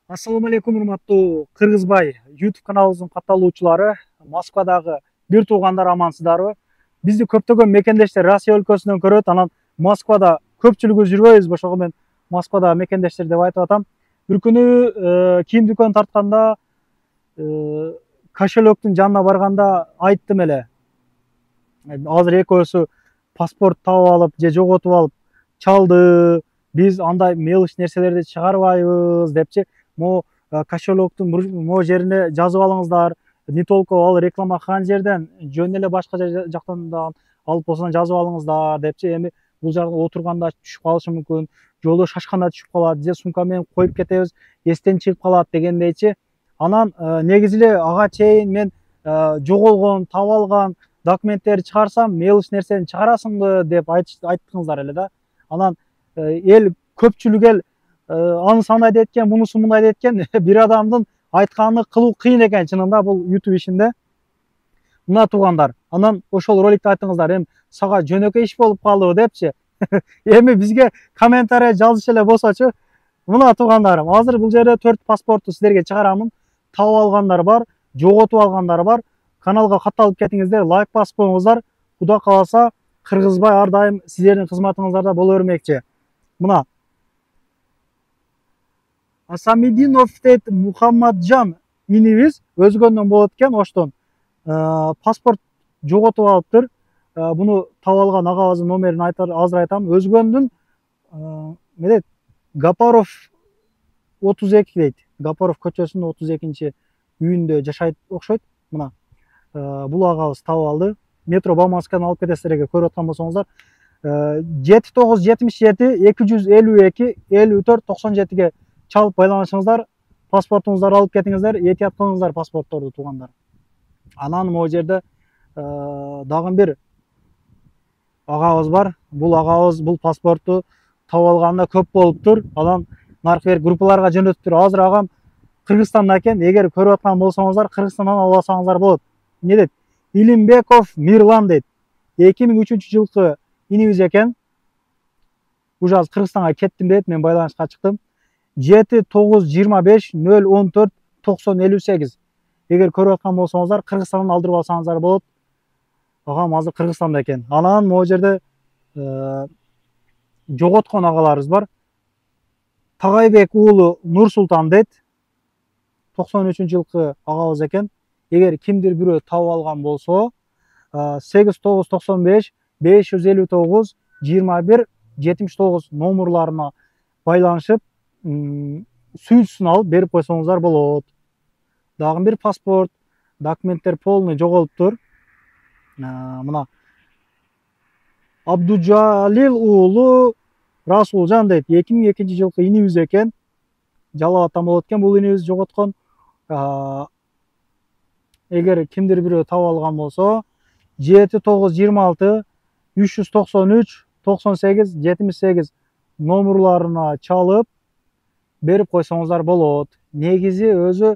Ассаламу алейкум, урматтуу Кыргызбай YouTube каналыбыздын катталуучулары. Москвадагы бир туугандар амансыздарбы? Бизди көптөгөн мекендештер Россия өлкөсүнөн көрөт. Анан Москвада көпчүлүгү жүрбөйбүз. Ошого мен Москвада мекендештер деп айтып атам. Бир күнү кийим дүкөнүн тартканда кошелектин жанына барганда айттым эле. Азыр экөөсү паспорт таап алып же жоготуп алып чалды. Биз андай мелочь нерселерди чыгарбайбыз депчи. Mo кошелектин mo жерине жазып алыңыздар. Не только ал реклама кылган жерден, жөн эле башка жактан да алып болсоң жазып алыңыздар депчи. Эми бул жакта отурганда түшүп калышы мүмкүн, жолдо шашканда түшүп калат, же сумка менен коюп кетебиз, эстен чыгып калат дегендейчи. Анан негизи эле ага чейин мен жоголгон, таап алган документтерди чыгарсам, мелочь нерсени чыгарасыңбы деп айттыңыздар эле да. Анан эл көпчүлүк эл анысы андай дейт экен, мунусу мындай дейт экен. Бир адамдын айтканын кылуу кыйын экен чынында бул YouTube ишинде. Мына туугандар, анан ошол роликти айтыңыздар, эми сага жөнөкөй иш болуп калдыбы депчи. Эми бизге комментарий жазыш эле болсочу. Мына туугандарым, азыр бул жерде 4 паспортту силерге чыгарамын. Таап алгандар бар, жоготуп алгандар бар. Каналга катталып кетиңиздер, лайк басып коюңуздар. Кудай кааласа, Кыргызбай ар дайым сиздердин кызматыңыздарда боло бермекчи. Мына Асамидинов дейт Мухаммаджан инибиз өзгөндөн болот экен, оштон паспорт жоготуп алыптыр. Буну таап алган агабыздын номерин азыр айтам. Өзгөндүн эмне Гапаров 32 дейт. Гапаров көчөсүнүн 32 үйүндө жашайт окшойт. Мына бул агабыз таап алды. Метро Бауманскайдан алып кетесиздер эгер көрүп аткан болсоңуздар. 7977 252 54 97ге чалып байланышыңыздар, паспортуңуздар алып кетиңиздер, этият кылыңыздар паспортторду туугандар. Анан могу жерде дагы бир агабыз бар. Бул агабыз бул паспортту таап алганына көп болуптур. Анан наркы бер группаларга жөнөтүптүр. Азыр агам Кыргызстанда экен. Эгер көрүп аткан болсоңуздар, Кыргызстандан алып алсаңыздар болот. Эмне дейт? Илимбеков Мирлан дейт. 2003-жылкы инибиз экен. Уже азыр Кыргызстанга кеттим дейт. Мен байланышка чыктым. 7925 014 9058. Эгер көрүп аткан болсоңуздар, Кыргызстандан алдырып алсаңыздар болот. Агам азыр Кыргызстанда экен. Анан могу жерде жоготкон агаларыбыз бар. Тагайбек уулу Нурсултан дейт. 93-жылкы агабыз экен. Эгер кимдир бирөө таап алган болсо, 8995 559 21 79 номерларына байланышып, сүйүүсүн алып берип койсоңуздар болот. Дагы бир паспорт, документтер полный жоголуптур. Мына Абдужалил уулу Расулжан дейт. 2002-жылкы инибиз экен. Жалал атам болот экен бул инибиз жоготкон. Эгер кимдир бирөө таап алган болсо, 7926 393 98 78 номерларына чалып берип койсоңуздар болот. Негизи өзү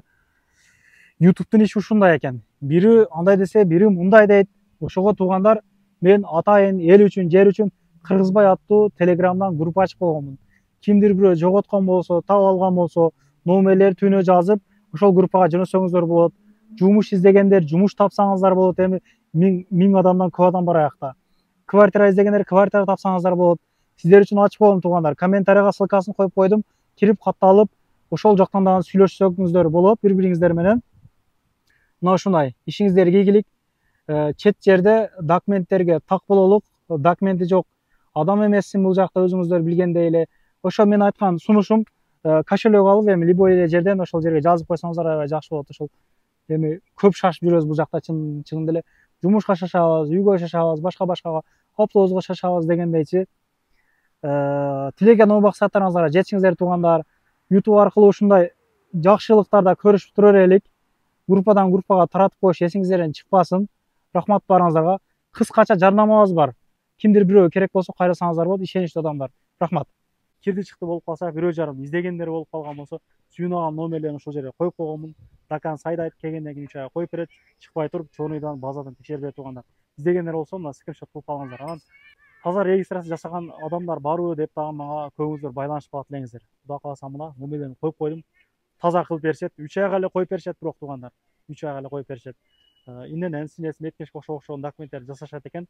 YouTube'тун иши ушундай экен. Бири андай десе, бири мындай дейт. Ошого туугандар, мен атайын эл үчүн, жер үчүн Кыргызбай аттуу Телеграмдан группа ачып койгонмун. Кимдир бирөө жоготкон болсо, таап алган болсо, номерлер түнө жазып, ошол группага жөнөтсөңүздөр болот. Жумуш издегендер жумуш тапсаңыздар болот. Эми 1000 адамдан көп адам бар аякта. Квартира издегендер квартира тапсаңыздар болот. Сиздер үчүн ачып койдум туугандар. Комментарийга ссылкасын коюп койдум. Кирип катталып, ошол жактан дагы сүйлөшсөңүздөр болот бири-бириңиздер менен. Мына ушундай ишиңиздерге ийгилик. Чет жерде документтерге так бололук. Документи жок адам эмессин бул жакта, өзүңүздөр билгендей эле. Ошо мен айткан сунушум, кошелек алып, эми любой эле жерден ошол жерге жазып койсоңуздар аябай жакшы болот. Ошол эми көп шашып жүрөбүз бул жакта, чынында эле жумушка шашабыз, үйгө шашабыз, башка автобуска шашабыз дегендейчи. Тилеген оо максаттарыңызга жетишиңиздер туугандар. YouTube аркылуу ушундай жакшылыктарда көрүшүп тура берелик. Группадан группага таратып коюш эсиңиздерден чыкпасын. Рахмат баарыңыздарга. Кыскача жарнамабыз бар. Кимдир бирөө керек болсо кайрасаңыздар болот, ишеничтүү адамдар. Рахмат. Кирди чыкты болуп калса, бирөө жарым издегендер болуп калган болсо, сүйүнөгөн номерлерин ошол жерге коюп койгонмун. Дакан сайда айтып келгенден кийин 3 ай коюп берет. Чыкпай туруп, чоңуйдан базадан текшерип турганда. Издегендер болсо, мына скриншот кылып алыңыздар. Анан таза регистрация жасаган адамдар барбы деп дагы мага көбүңүздөр байланышып калат элеңиздер. Кудай кааласа мына номерлерин коюп койдум. таза кылып беришет. 3 айга эле коюп беришет бирок туугандар. 3 айга эле коюп беришет. Иненен, синеси, меткешке окшогон документтерди жасашат экен.